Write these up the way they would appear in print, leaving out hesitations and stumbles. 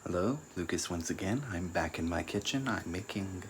Hello, Lucas once again. I'm back in my kitchen. I'm making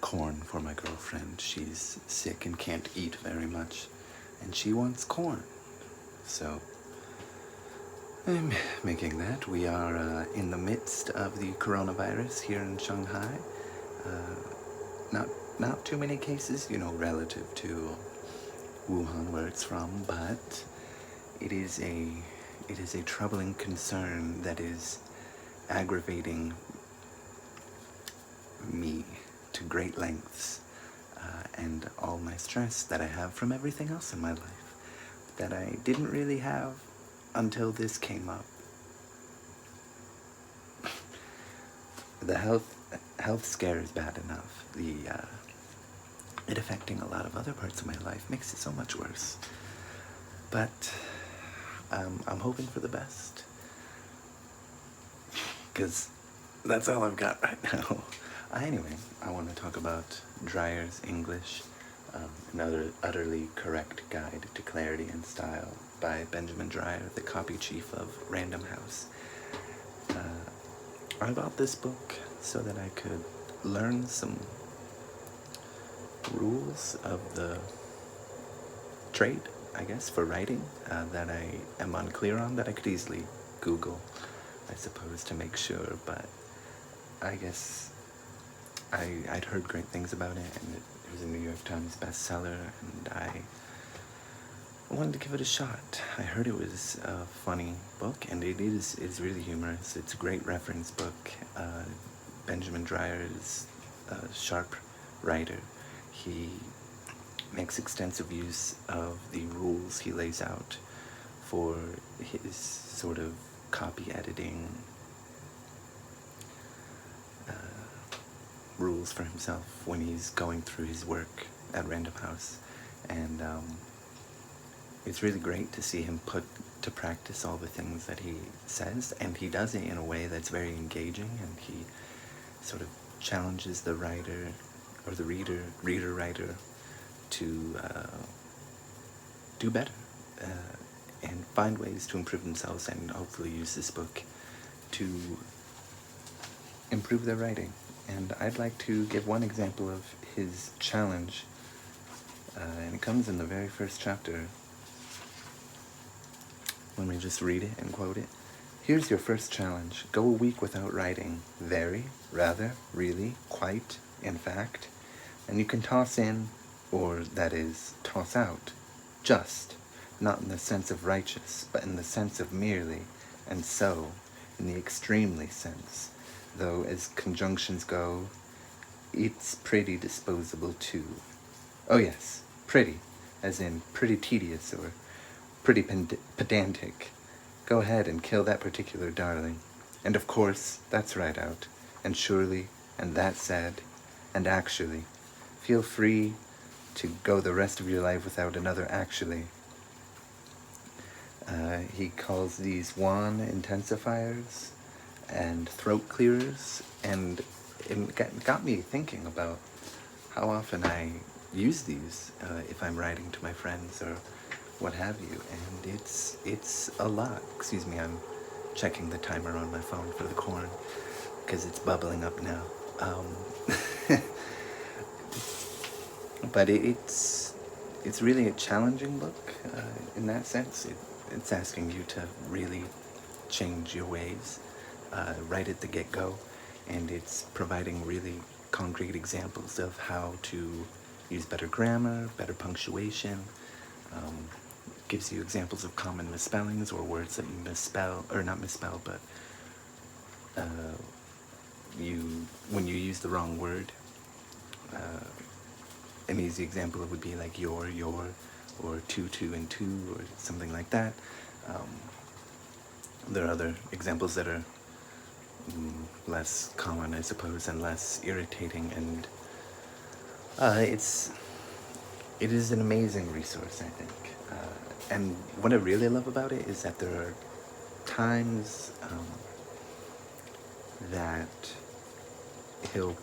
corn for my girlfriend. She's sick and can't eat very much, and she wants corn. So I'm making that. We are in the midst of the coronavirus here in Shanghai. Uh, not too many cases, relative to Wuhan, where it's from, but it is a troubling concern that is aggravating me to great lengths, and all my stress that I have from everything else in my life that I didn't really have until this came up. The health scare is bad enough. It affecting a lot of other parts of my life makes it so much worse. But I'm hoping for the best, because that's all I've got right now. Anyway, I want to talk about Dreyer's English, another utterly correct guide to clarity and style by Benjamin Dreyer, the copy chief of Random House. I bought this book so that I could learn some rules of the trade, I guess, for writing that I am unclear on, that I could easily Google, I suppose, to make sure, but I guess I'd heard great things about it, and it was a New York Times bestseller, and I wanted to give it a shot. I heard it was a funny book, and it's really humorous. It's a great reference book. Benjamin Dreyer is a sharp writer. He makes extensive use of the rules he lays out for his sort of copy editing rules for himself when he's going through his work at Random House. And it's really great to see him put to practice all the things that he says, and he does it in a way that's very engaging, and he sort of challenges the writer, or the reader-writer, to do better and find ways to improve themselves, and hopefully use this book to improve their writing. And I'd like to give one example of his challenge, and it comes in the very first chapter. Let me just read it and quote it. "Here's your first challenge. Go a week without writing. Very, rather, really, quite, in fact. And you can toss in, or that is, toss out, just, not in the sense of righteous, but in the sense of merely, and so, in the extremely sense, though as conjunctions go, it's pretty disposable too. Oh yes, pretty, as in pretty tedious or pretty pedantic. Go ahead and kill that particular darling. And of course, that's right out, and surely, and that said, and actually. Feel free to go the rest of your life without another actually." He calls these wan intensifiers and throat clearers, and it got me thinking about how often I use these if I'm writing to my friends or what have you, and it's a lot. Excuse me, I'm checking the timer on my phone for the corn because it's bubbling up now. But it's really a challenging book in that sense. It's asking you to really change your ways right at the get-go, and it's providing really concrete examples of how to use better grammar, better punctuation. Gives you examples of common misspellings or words that you misspell, or not misspell, but when you use the wrong word. An easy example would be like your, or two, and two, or something like that. There are other examples that are less common, I suppose, and less irritating, and it is an amazing resource, I think. And what I really love about it is that there are times that he'll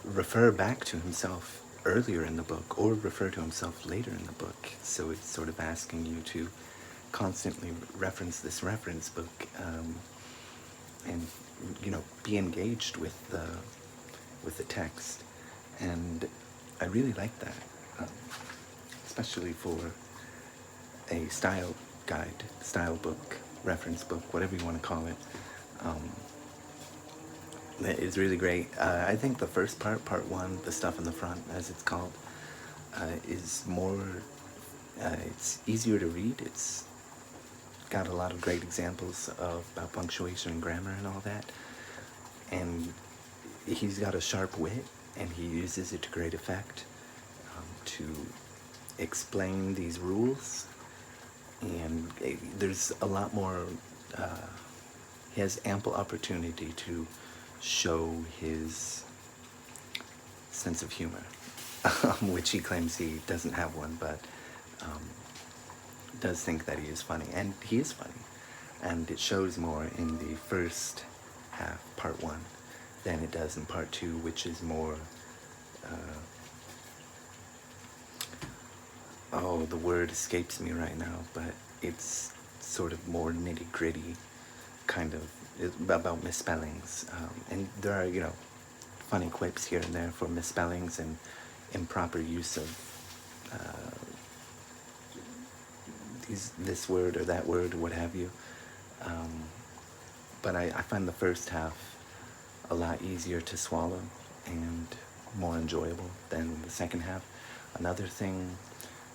refer back to himself earlier in the book, or refer to himself later in the book. So it's sort of asking you to constantly reference this reference book, and be engaged with the text, and I really like that, especially for a style guide, style book, reference book, whatever you want to call it. It's really great. I think the first part one, the stuff in the front, as it's called, is more, it's easier to read. It's got a lot of great examples about punctuation and grammar and all that. And he's got a sharp wit, and he uses it to great effect to explain these rules. And there's a lot more, he has ample opportunity to show his sense of humor, which he claims he doesn't have one, but does think that he is funny, and he is funny. And it shows more in the first half, part one, than it does in part two, which is more, oh, the word escapes me right now, but it's sort of more nitty-gritty, kind of, about misspellings. And there are, funny quips here and there for misspellings and improper use of this word or that word, or what have you. But I find the first half a lot easier to swallow and more enjoyable than the second half. Another thing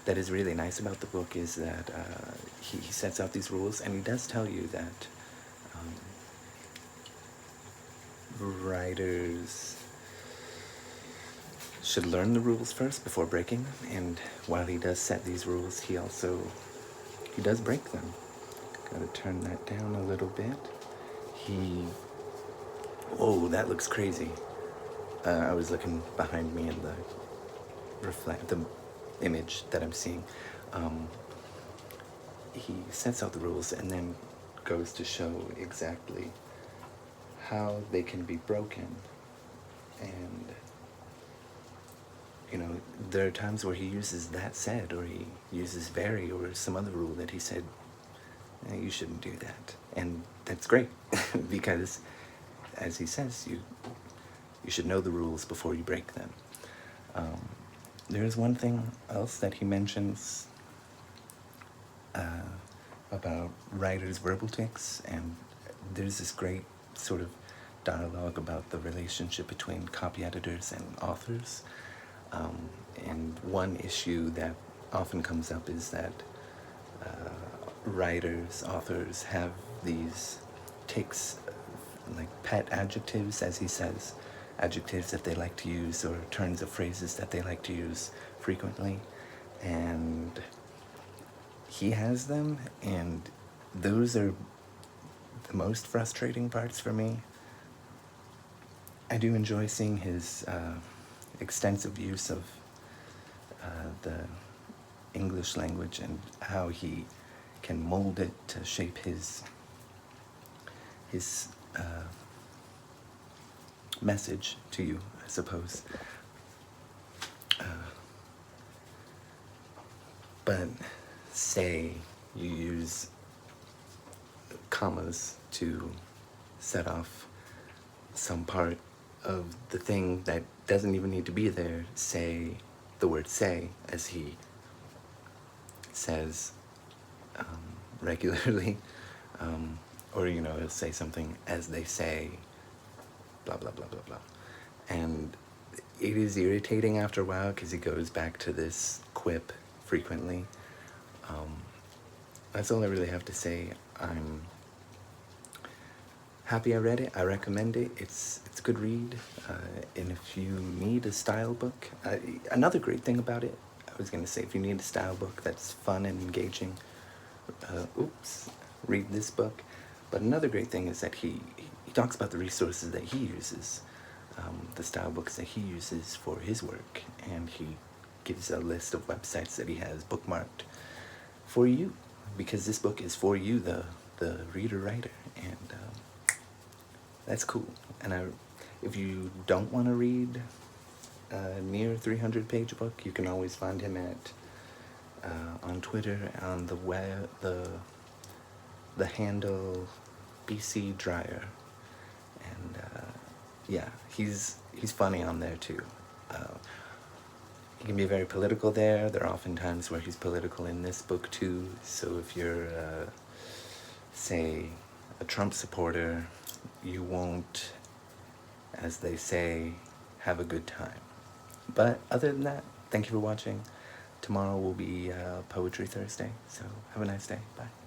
that is really nice about the book is that he sets out these rules, and he does tell you that writers should learn the rules first before breaking them, and while he does set these rules, he does break them. Gotta turn that down a little bit. Whoa, that looks crazy. I was looking behind me in the image that I'm seeing. He sets out the rules and then goes to show exactly how they can be broken. And there are times where he uses that said, or he uses very, or some other rule that he said, you shouldn't do that. And that's great, because, as he says, you should know the rules before you break them. There's one thing else that he mentions about writers' verbal tics, and there's this great sort of dialogue about the relationship between copy editors and authors. And one issue that often comes up is that writers, authors have these tics, like pet adjectives, as he says, adjectives that they like to use, or turns of phrases that they like to use frequently. And he has them, and those are the most frustrating parts for me. I do enjoy seeing his extensive use of the English language and how he can mold it to shape his message to you, I suppose. But say you use commas to set off some part of the thing that doesn't even need to be there. Say the word say, as he says regularly, or he'll say something as they say, blah blah blah blah blah, and it is irritating after a while because he goes back to this quip frequently. That's all I really have to say. I'm happy I read it. I recommend it. It's a good read. And if you need a style book, another great thing about it, I was going to say, if you need a style book that's fun and engaging, read this book. But another great thing is that he talks about the resources that he uses, the style books that he uses for his work, and he gives a list of websites that he has bookmarked for you, because this book is for you, the reader-writer, and that's cool. And if you don't want to read a near 300-page book, you can always find him on Twitter, on the web, the handle BC Dreyer, and yeah, he's funny on there too. He can be very political there. There are often times where he's political in this book too. So if you're, say, a Trump supporter, you won't, as they say, have a good time. But other than that, thank you for watching. Tomorrow will be Poetry Thursday, so have a nice day. Bye.